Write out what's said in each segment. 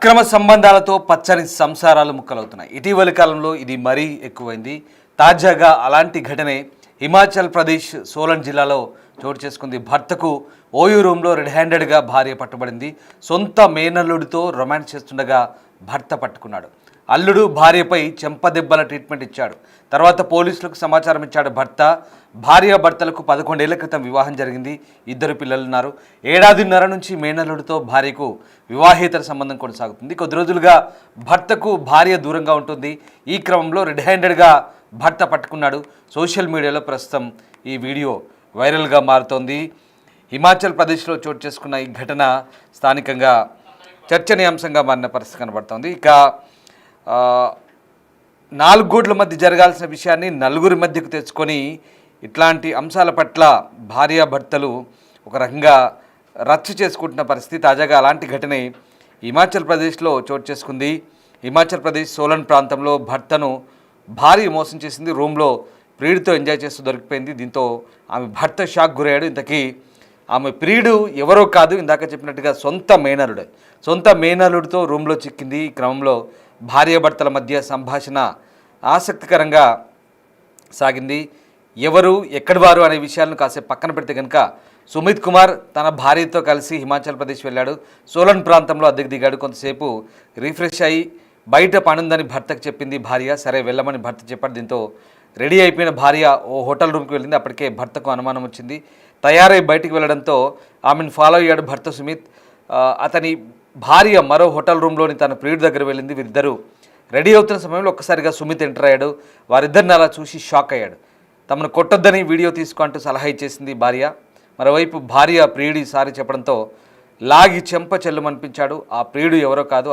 అక్రమ సంబంధాలతో పచ్చని సంసారాలు ముక్కలవుతున్నాయి. ఇటీవలి కాలంలో ఇది మరీ ఎక్కువైంది. తాజాగా అలాంటి ఘటనే హిమాచల్ ప్రదేశ్ సోలన్ జిల్లాలో చోటు చేసుకుంది. భర్తకు ఓయూ రూమ్లో రెడ్ హ్యాండెడ్గా భార్య పట్టుబడింది. సొంత మేనల్లుడితో రొమాన్స్ చేస్తుండగా భర్త పట్టుకున్నాడు. అల్లుడు భార్యపై చెంపదెబ్బల ట్రీట్మెంట్ ఇచ్చాడు. తర్వాత పోలీసులకు సమాచారం ఇచ్చాడు భర్త. భార్యాభర్తలకు 11 ఏళ్ల క్రితం వివాహం జరిగింది. 2 పిల్లలున్నారు. 1.5 నుంచి మేనల్లుడితో భార్యకు వివాహేతర సంబంధం కొనసాగుతుంది. కొద్ది రోజులుగా భర్తకు భార్య దూరంగా ఉంటుంది. ఈ క్రమంలో రెడ్ హ్యాండెడ్గా భర్త పట్టుకున్నాడు. సోషల్ మీడియాలో ప్రస్తుతం ఈ వీడియో వైరల్గా మారుతోంది. హిమాచల్ ప్రదేశ్లో చోటు చేసుకున్న ఈ ఘటన స్థానికంగా చర్చనీయాంశంగా మారిన పరిస్థితి కనబడుతోంది. ఇక 4 గోట్ల మధ్య జరగాల్సిన విషయాన్ని 4 మధ్యకు తెచ్చుకొని ఇట్లాంటి అంశాల పట్ల భార్యాభర్తలు ఒక రకంగా రచ్చ చేసుకుంటున్న పరిస్థితి. తాజాగా అలాంటి ఘటనే హిమాచల్ ప్రదేశ్లో చోటు చేసుకుంది. హిమాచల్ ప్రదేశ్ సోలన్ ప్రాంతంలో భర్తను భార్య మోసం చేసింది. రూమ్లో ప్రియుడితో ఎంజాయ్ చేస్తూ దొరికిపోయింది. దీంతో ఆమె భర్త షాక్ గురయ్యాడు. ఇంతకీ ఆమె ప్రియుడు ఎవరో కాదు, ఇందాక చెప్పినట్టుగా సొంత మేనల్లుడితో రూమ్లో చిక్కింది. ఈ క్రమంలో భార్యాభర్తల మధ్య సంభాషణ ఆసక్తికరంగా సాగింది. ఎవరు ఎక్కడి వారు అనే విషయాలను కాసేపు పక్కన పెడితే కనుక సుమిత్ కుమార్ తన భార్యతో కలిసి హిమాచల్ ప్రదేశ్ వెళ్ళాడు. సోలన్ ప్రాంతంలో అద్దెకు దిగాడు. కొంతసేపు రిఫ్రెష్ అయ్యి బయట పనుందని భర్తకు చెప్పింది భార్య. సరే వెళ్ళమని భర్త చెప్పాడు. దీంతో రెడీ అయిపోయిన భార్య ఓ హోటల్ రూమ్కి వెళ్ళింది. అప్పటికే భర్తకు అనుమానం వచ్చింది. తయారై బయటికి వెళ్ళడంతో ఆమెను ఫాలో అయ్యాడు భర్త సుమిత్. అతని భార్య మరో హోటల్ రూమ్లోని తన ప్రియుడి దగ్గర వెళ్ళింది. వీరిద్దరూ రెడీ అవుతున్న సమయంలో ఒక్కసారిగా సుమిత్ ఎంటర్ అయ్యాడు. వారిద్దరిని అలా చూసి షాక్ అయ్యాడు. తమను కొట్టొద్దని వీడియో తీసుకుంటూ సలహా ఇచ్చేసింది భార్య. మరోవైపు భార్య ప్రియుడి సారి చెప్పడంతో లాగి చెంప చెల్లుమనిపించాడు. ఆ ప్రియుడు ఎవరో కాదు,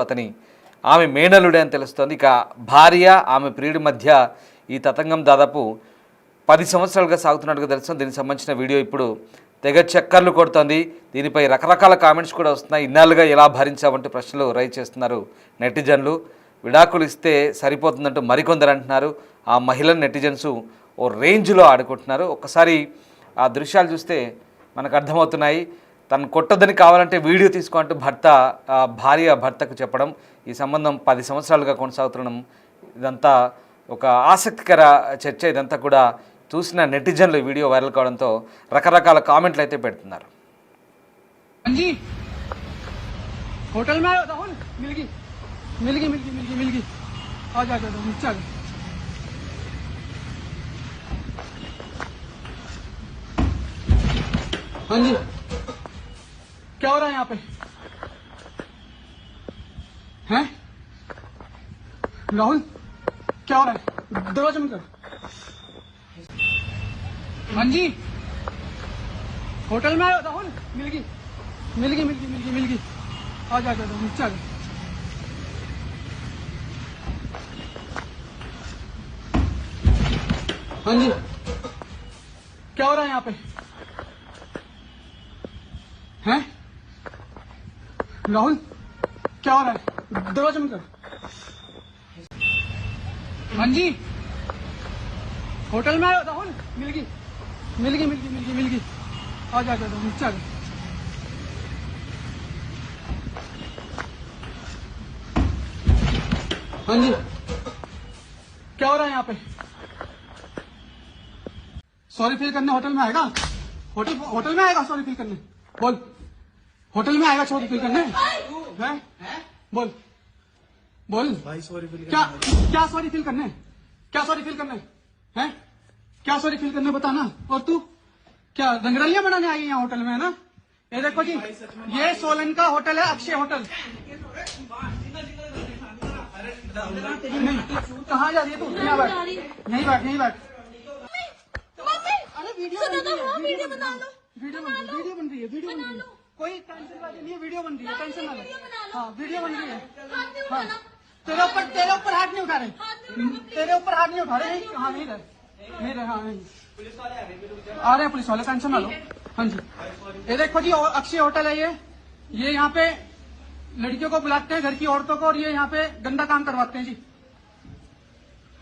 ఆమె మేనల్లుడే అని తెలుస్తోంది. ఇక భార్య ఆమె ప్రియుడి మధ్య ఈ తతంగం దాదాపు 10 సంవత్సరాలుగా సాగుతున్నట్టుగా తెలుస్తుంది. దీనికి సంబంధించిన వీడియో ఇప్పుడు తెగ చక్కర్లు కొడుతోంది. దీనిపై రకరకాల కామెంట్స్ కూడా వస్తున్నాయి. ఇన్నాళ్ళుగా ఎలా భరించావంటూ ప్రశ్నలు రైజ్ చేస్తున్నారు నెటిజన్లు. విడాకులు ఇస్తే సరిపోతుందంటూ మరికొందరు అంటున్నారు. ఆ మహిళను నెటిజన్స్ ఓ రేంజ్లో ఆడుకుంటున్నారు. ఒక్కసారి ఆ దృశ్యాలు చూస్తే మనకు అర్థమవుతున్నాయి. తను కొట్టొద్దని కావాలంటే వీడియో తీసుకుంటూ భార్య భర్తకు చెప్పడం, ఈ సంబంధం 10 సంవత్సరాలుగా కొనసాగుతుండడం, ఇదంతా ఒక ఆసక్తికర చర్చ. ఇదంతా కూడా చూసిన నెటిజన్లు వీడియో వైరల్ కావడంతో రకరకాల కామెంట్లు అయితే పెడుతున్నారు. हाँ जी, क्या हो रहा है यहाँ पे? हैं? राहुल, क्या हो रहा है? दरवाजा बंद कर। हाँ जी, होटल में आयो राहुल, मिल गई। आ जा नीचे आ जा। हाँ जी, क्या हो रहा है यहाँ पे? हैं? राहुल, क्या हो रहा है? दरवाजा बंद कर। हाँ जी, होटल में आयो राहुल, मिल गई। आ जा नीचे आ जा। हाँ जी, क्या हो रहा है यहाँ पे? सॉरी फील करने होटल में आएगा? होटल में आएगा सॉरी फील करने? बोल, होटल में आएगा सॉरी फील करने? हैं? बोल भाई, सॉरी फील क्या सॉरी फील करने? क्या सॉरी फील करने हैं? क्या सॉरी फील करने बताना। और तू क्या रंगरलियां बनाने आई है यहाँ होटल में, है ना? ये देखो जी, ये सोलन का होटल है, अक्षय होटल। कहाँ जा रही है तू? यहाँ बैठ, नहीं बैठ। अरे वीडियो बन रही है। कोई टेंशन नहीं है, वीडियो बन रही है, टेंशन ना ले। हाँ, वीडियो बन रही है। हाँ, तेरे ऊपर हाथ नहीं उठा रहे। हाँ, नहीं रहे। हाँ, नहीं। आ रहे हैं पुलिस वाले, टेंशन ना लो। हाँ जी, ये देखो जी, अक्षय होटल है ये यहाँ पे लड़कियों को बुलाते हैं, घर की औरतों को, और ये यहाँ पे गंदा काम करवाते हैं जी।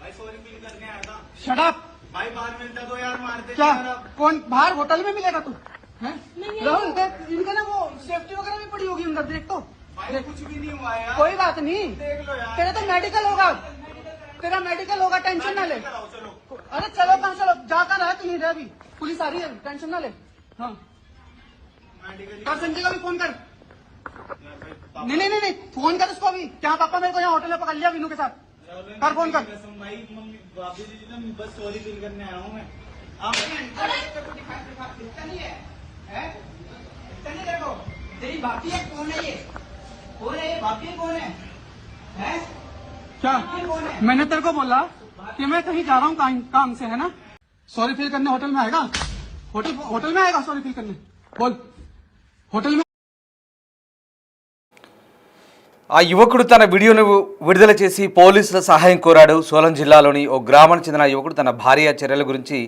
भाई सॉरी फील करने आया था। शट अप भाई, बाहर मिलता तो यार मारते। क्या कौन बाहर होटल में मिलेगा तू? राहुल, इनका ना वो सेफ्टी वगैरह भी पड़ी होगी अंदर, देख तो देख, कुछ भी नहीं हुआ यार। कोई बात नहीं, देख लो यार। तेरा तो मेडिकल होगा, तेरा मेडिकल होगा, टेंशन ना ले। चलो अरे चलो कहाँ चलो, जाकर है कहीं रह, अभी पुलिस आ रही है, टेंशन ना ले। हाँ कर, संजय का भी फोन कर। नहीं, फोन कर उसको भी। क्या पापा मेरे को यहाँ होटल में पकड़ लिया विनू के साथ, कर फोन कर। भाई मम्मी बाबू जी ने बस सॉरी फील करने आया हूँ मैं। आप दिखता नहीं है, दिखता नहीं तेरे को? तेरी भाभी है, कौन है ये? कौन है ये भाभी? कौन है? क्या मैंने तेरे को बोला कि मैं कहीं जा रहा हूँ काम से, है ना? सॉरी फील करने होटल में आएगा? होटल में आएगा सॉरी फील करने? बोल, होटल में। ఆ యువకుడు తన వీడియోను విడుదల చేసి పోలీసుల సహాయం కోరాడు. సోలం జిల్లాలోని ఓ గ్రామానికి చెందిన యువకుడు తన భార్య చర్యల గురించి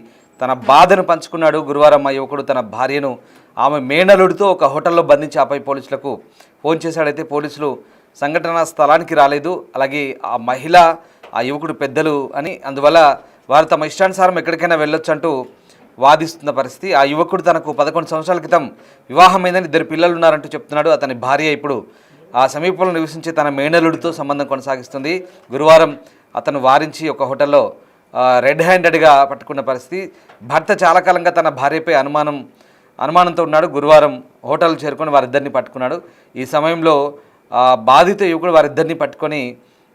తన బాధను పంచుకున్నాడు. గురువారం ఆ యువకుడు తన భార్యను ఆమె మేనలుడితో ఒక హోటల్లో బంధించి ఆపై పోలీసులకు ఫోన్ చేశాడైతే పోలీసులు సంఘటనా స్థలానికి రాలేదు. అలాగే ఆ మహిళ ఆ యువకుడు పెద్దలు అని, అందువల్ల వారు తమ ఇష్టానుసారం ఎక్కడికైనా వెళ్ళొచ్చు అంటూ వాదిస్తున్న పరిస్థితి. ఆ యువకుడు తనకు 11 సంవత్సరాల క్రితం వివాహమైందని 2 పిల్లలు ఉన్నారంటూ చెప్తున్నాడు. అతని భార్య ఇప్పుడు ఆ సమీపంలో నివసించే తన మేనలుడితో సంబంధం కొనసాగిస్తుంది. గురువారం అతను వారించి ఒక హోటల్లో రెడ్ హ్యాండెడ్గా పట్టుకున్న పరిస్థితి. భర్త చాలా కాలంగా తన భార్యపై అనుమానంతో ఉన్నాడు. గురువారం హోటల్ చేరుకొని వారిద్దరిని పట్టుకున్నాడు. ఈ సమయంలో బాధిత యువకుడు వారిద్దరిని పట్టుకొని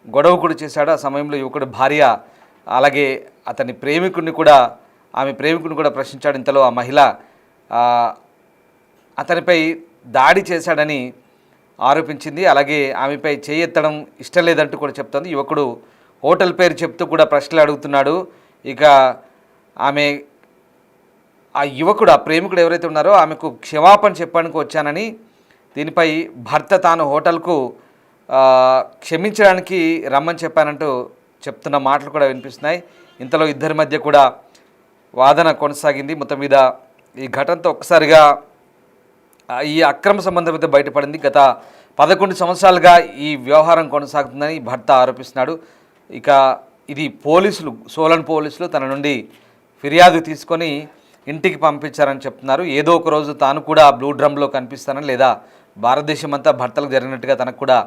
గొడవ కూడా చేశాడు. ఆ సమయంలో యువకుడు భార్య అలాగే అతని ఆమె ప్రేమికుడిని కూడా ప్రశ్నించాడు. ఇంతలో ఆ మహిళ అతనిపై దాడి చేశాడని ఆరోపించింది. అలాగే ఆమెపై చేయెత్తడం ఇష్టం లేదంటూ కూడా చెప్తోంది. యువకుడు హోటల్ పేరు చెప్తూ కూడా ప్రశ్నలు అడుగుతున్నాడు. ఇక ఆ యువకుడు, ఆ ప్రేమికుడు ఎవరైతే ఉన్నారో ఆమెకు క్షమాపణ చెప్పడానికి వచ్చానని, దీనిపై భర్త తాను హోటల్కు క్షమించడానికి రమ్మని చెప్పానంటూ చెప్తున్న మాటలు కూడా వినిపిస్తున్నాయి. ఇంతలో ఇద్దరి మధ్య కూడా వాదన కొనసాగింది. మొత్తం మీద ఈ ఘటనతో ఒక్కసారిగా ఈ అక్రమ సంబంధం అయితే బయటపడింది. గత 11 సంవత్సరాలుగా ఈ వ్యవహారం కొనసాగుతుందని భర్త ఆరోపిస్తున్నాడు. ఇక ఇది సోలన్ పోలీసులు తన నుండి ఫిర్యాదు తీసుకొని ఇంటికి పంపించారని చెప్తున్నారు. ఏదో ఒక రోజు తాను కూడా బ్లూ డ్రమ్లో కనిపిస్తానని, లేదా భారతదేశం అంతా భర్తలకు జరిగినట్టుగా తనకు కూడా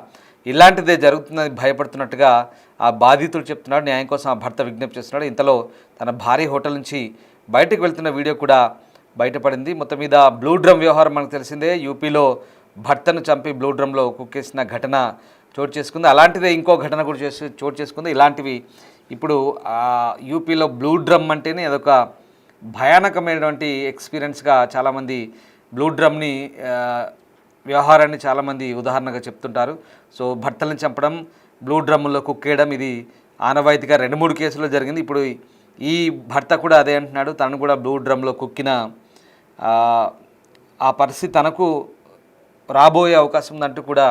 ఇలాంటిదే జరుగుతుందని భయపడుతున్నట్టుగా ఆ బాధితుడు చెప్తున్నాడు. న్యాయం కోసం ఆ భర్త విజ్ఞప్తి చేస్తున్నాడు. ఇంతలో తన భార్య హోటల్ నుంచి బయటకు వెళ్తున్న వీడియో కూడా బయటపడింది. మొత్తం మీద బ్లూ డ్రమ్ వ్యవహారం మనకు తెలిసిందే. యూపీలో భర్తను చంపి బ్లూ డ్రమ్లో కుక్కేసిన ఘటన చోటు చేసుకుంది. అలాంటిదే ఇంకో ఘటన కూడా చోటు చేసుకుంది. ఇలాంటివి ఇప్పుడు యూపీలో బ్లూ డ్రమ్ అంటేనే అదొక భయానకమైనటువంటి ఎక్స్పీరియన్స్గా చాలామంది బ్లూ డ్రమ్ని వ్యవహారాన్ని చాలామంది ఉదాహరణగా చెప్తుంటారు. సో భర్తలను చంపడం, బ్లూ డ్రమ్లో కుక్కేయడం ఇది ఆనవాయితీగా 2-3 కేసుల్లో జరిగింది. ఇప్పుడు ఈ భర్త కూడా అదే అంటున్నాడు. తను కూడా బ్లూ డ్రమ్లో కుక్కిన ఆ పరిస్థితి తనకు రాబోయే అవకాశం ఉందంటూ కూడా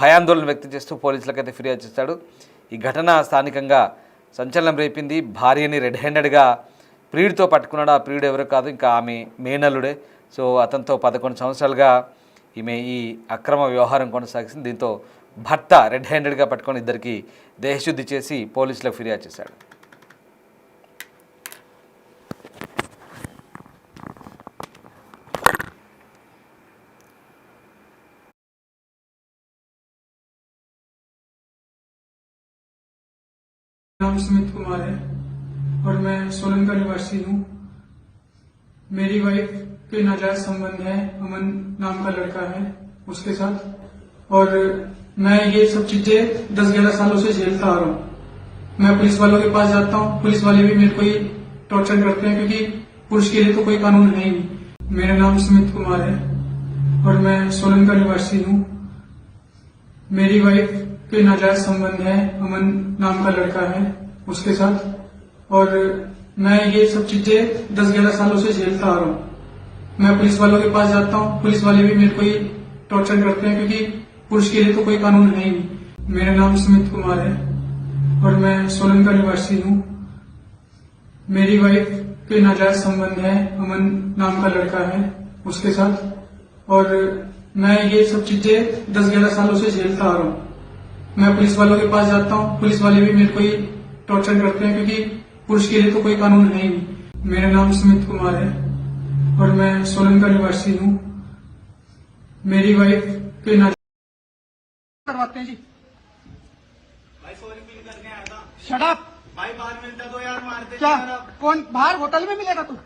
భయాందోళన వ్యక్తం చేస్తూ పోలీసులకైతే ఫిర్యాదు చేస్తాడు. ఈ ఘటన స్థానికంగా సంచలనం రేపింది. భార్యని రెడ్ హ్యాండెడ్గా ప్రియుడితో పట్టుకున్నాడు. ఆ ప్రియుడు ఎవరో కాదు, ఇంకా ఆమె మేనల్లుడే. సో అతనితో 11 సంవత్సరాలుగా ఈమె ఈ అక్రమ వ్యవహారం కొనసాగిస్తుంది. దీంతో భర్త రెడ్ హ్యాండెడ్గా పట్టుకొని ఇద్దరికి దేహశుద్ధి చేసి పోలీసులకు ఫిర్యాదు చేశాడు. नाम सुमित कुमार है और मैं सोलन का निवासी हूँ। मेरी वाइफ के नाजायज संबंध है, अमन नाम का लड़का है उसके साथ, और मैं ये सब चीजें 10-11 सालों से झेलता आ रहा हूँ। मैं पुलिस वालों के पास जाता हूँ, पुलिस वाले भी मेरे को ही टॉर्चर करते हैं, क्योंकि पुरुष के लिए तो कोई कानून है ही नहीं। मेरा नाम सुमित कुमार है और मैं सोलन का निवासी हूँ। मेरी वाइफ के नाजायज संबंध है, अमन नाम का लड़का है उसके साथ, और मैं ये सब चीजें 10-11 सालों से झेलता आ रहा हूँ। मैं पुलिस वालों के पास जाता हूँ, पुलिस वाले भी मेरे को ही टॉर्चर करते हैं, क्योंकि पुरुष के लिए तो कोई कानून है ही नहीं। मेरा नाम सुमित कुमार है और मैं सोलन का निवासी हूँ। मेरी वाइफ के नाजायज संबंध है, अमन नाम का लड़का है उसके साथ, और मैं ये सब चीजें 10-11 सालों से झेलता आ रहा हूँ। मैं पुलिस वालों के पास जाता हूँ, पुलिस वाले भी मेरे को ही टॉर्चर करते हैं, क्योंकि पुरुष के लिए तो कोई कानून है ही नहीं। मेरा नाम सुमित कुमार है और मैं सोलन का निवासी हूँ। मेरी वाइफ के करवाते हैं जी। भाई सॉरी फील करने आया था शट अप। भाई बाहर मिलता तो यार मारते क्या यार आप। कौन बाहर होटल में मिलेगा तू?